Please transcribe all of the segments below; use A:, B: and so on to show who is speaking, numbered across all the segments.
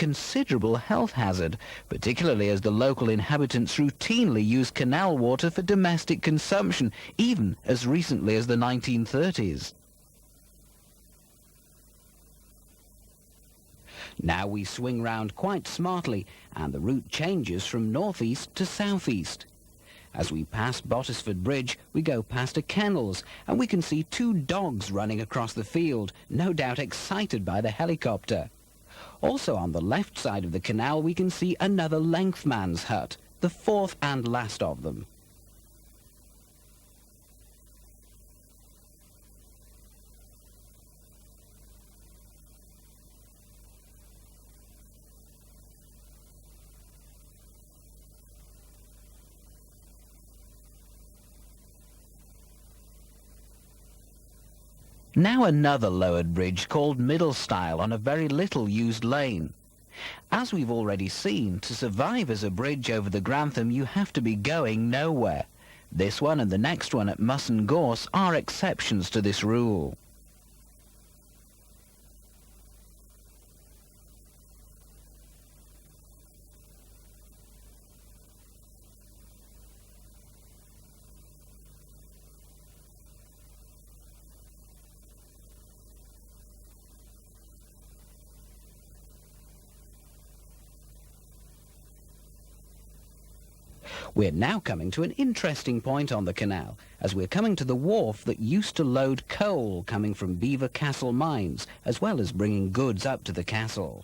A: considerable health hazard, particularly as the local inhabitants routinely use canal water for domestic consumption, even as recently as the 1930s. Now we swing round quite smartly, and the route changes from northeast to southeast. As we pass Bottisford Bridge, we go past a kennels, and we can see two dogs running across the field, no doubt excited by the helicopter. Also on the left side of the canal we can see another lengthman's hut, the fourth and last of them. Now another lowered bridge called Middle Stile on a very little used lane. As we've already seen, to survive as a bridge over the Grantham you have to be going nowhere. This one and the next one at Musson Gorse are exceptions to this rule. We're now coming to an interesting point on the canal, as we're coming to the wharf that used to load coal coming from Belvoir Castle mines, as well as bringing goods up to the castle.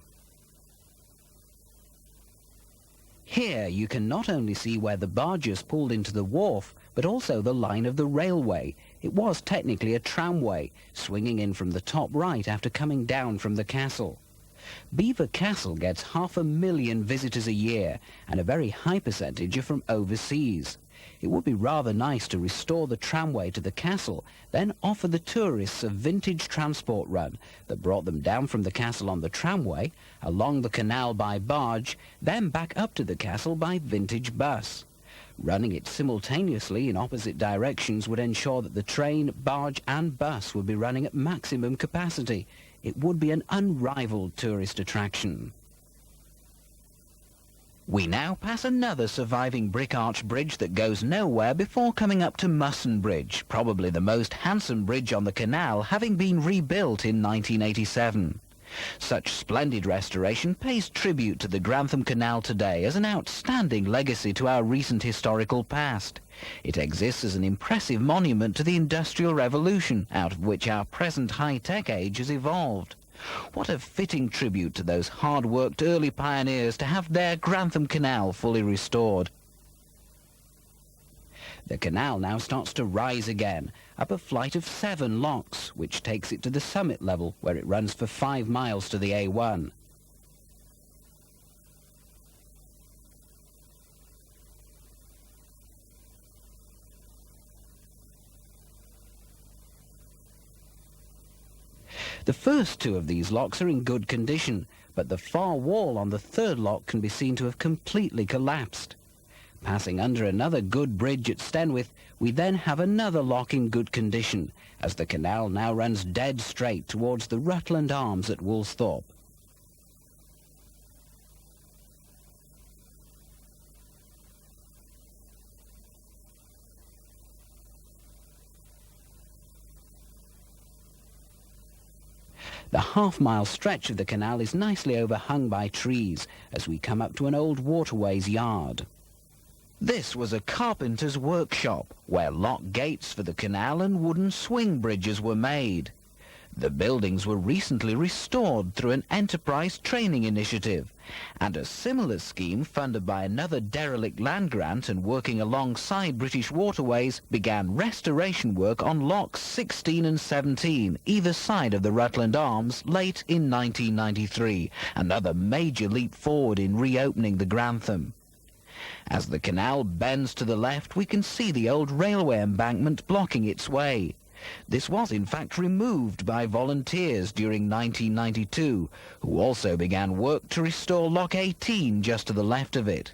A: Here you can not only see where the barges pulled into the wharf, but also the line of the railway. It was technically a tramway, swinging in from the top right after coming down from the castle. Belvoir Castle gets 500,000 visitors a year, and a very high percentage are from overseas. It would be rather nice to restore the tramway to the castle, then offer the tourists a vintage transport run that brought them down from the castle on the tramway, along the canal by barge, then back up to the castle by vintage bus. Running it simultaneously in opposite directions would ensure that the train, barge and bus would be running at maximum capacity. It would be an unrivaled tourist attraction. We now pass another surviving brick arch bridge that goes nowhere before coming up to Musson Bridge, probably the most handsome bridge on the canal, having been rebuilt in 1987. Such splendid restoration pays tribute to the Grantham Canal today as an outstanding legacy to our recent historical past. It exists as an impressive monument to the Industrial Revolution, out of which our present high-tech age has evolved. What a fitting tribute to those hard-worked early pioneers to have their Grantham Canal fully restored. The canal now starts to rise again, up a flight of 7 locks, which takes it to the summit level, where it runs for 5 miles to the A1. The first 2 of these locks are in good condition, but the far wall on the 3rd lock can be seen to have completely collapsed. Passing under another good bridge at Stenwith, we then have another lock in good condition, as the canal now runs dead straight towards the Rutland Arms at Woolsthorpe. The half-mile stretch of the canal is nicely overhung by trees as we come up to an old waterways yard. This was a carpenter's workshop, where lock gates for the canal and wooden swing bridges were made. The buildings were recently restored through an enterprise training initiative, and a similar scheme funded by another derelict land grant and working alongside British Waterways began restoration work on locks 16 and 17, either side of the Rutland Arms, late in 1993, another major leap forward in reopening the Grantham. As the canal bends to the left, we can see the old railway embankment blocking its way. This was in fact removed by volunteers during 1992, who also began work to restore Lock 18 just to the left of it.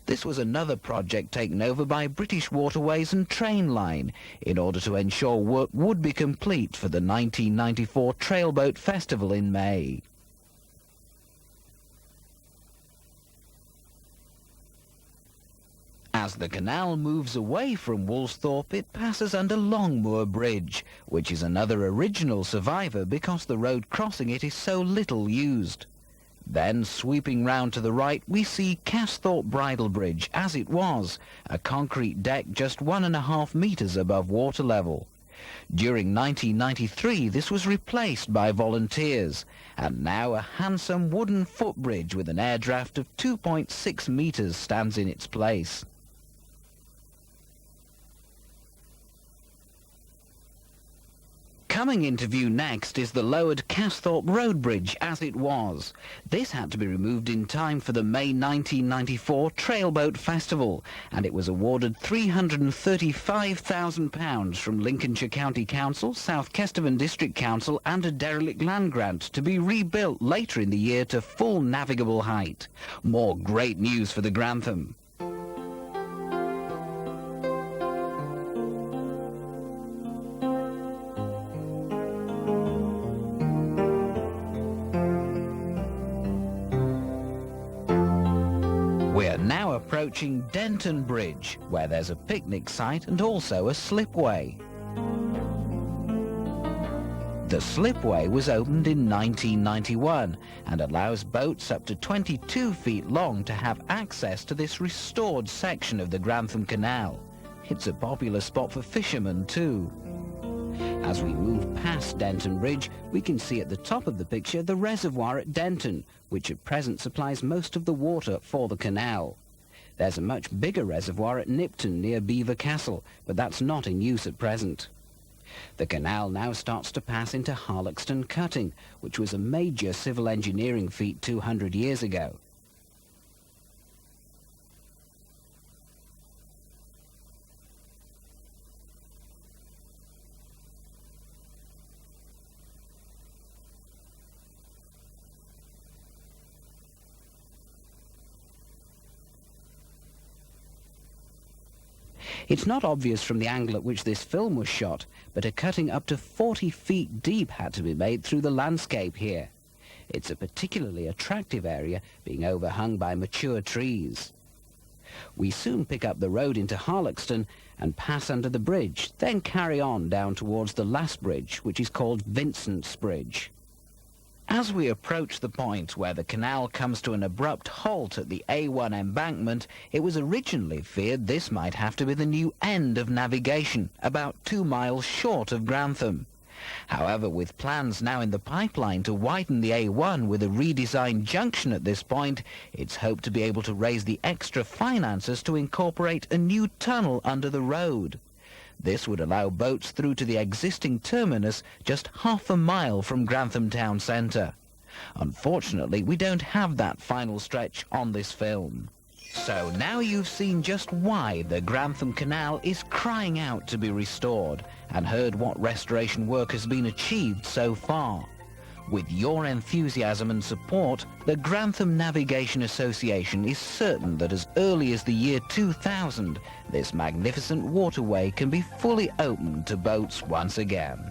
A: This was another project taken over by British Waterways and Train Line in order to ensure work would be complete for the 1994 Trailboat Festival in May. As the canal moves away from Woolsthorpe, it passes under Longmoor Bridge, which is another original survivor because the road crossing it is so little used. Then, sweeping round to the right, we see Casthorpe Bridle Bridge as it was, a concrete deck just 1.5 metres above water level. During 1993, this was replaced by volunteers, and now a handsome wooden footbridge with an air draft of 2.6 metres stands in its place. Coming into view next is the lowered Casthorpe Road Bridge as it was. This had to be removed in time for the May 1994 Trailboat Festival, and it was awarded £335,000 from Lincolnshire County Council, South Kesteven District Council and a derelict land grant to be rebuilt later in the year to full navigable height. More great news for the Grantham. We're now approaching Denton Bridge, where there's a picnic site and also a slipway. The slipway was opened in 1991 and allows boats up to 22 feet long to have access to this restored section of the Grantham Canal. It's a popular spot for fishermen too. As we move past Denton Bridge, we can see at the top of the picture the reservoir at Denton, which at present supplies most of the water for the canal. There's a much bigger reservoir at Nipton near Belvoir Castle, but that's not in use at present. The canal now starts to pass into Harloxton Cutting, which was a major civil engineering feat 200 years ago. It's not obvious from the angle at which this film was shot, but a cutting up to 40 feet deep had to be made through the landscape here. It's a particularly attractive area, being overhung by mature trees. We soon pick up the road into Harloxton and pass under the bridge, then carry on down towards the last bridge, which is called Vincent's Bridge. As we approach the point where the canal comes to an abrupt halt at the A1 embankment, it was originally feared this might have to be the new end of navigation, about 2 miles short of Grantham. However, with plans now in the pipeline to widen the A1 with a redesigned junction at this point, it's hoped to be able to raise the extra finances to incorporate a new tunnel under the road. This would allow boats through to the existing terminus just half a mile from Grantham town centre. Unfortunately, we don't have that final stretch on this film. So now you've seen just why the Grantham Canal is crying out to be restored, and heard what restoration work has been achieved so far. With your enthusiasm and support, the Grantham Navigation Association is certain that as early as the year 2000, this magnificent waterway can be fully opened to boats once again.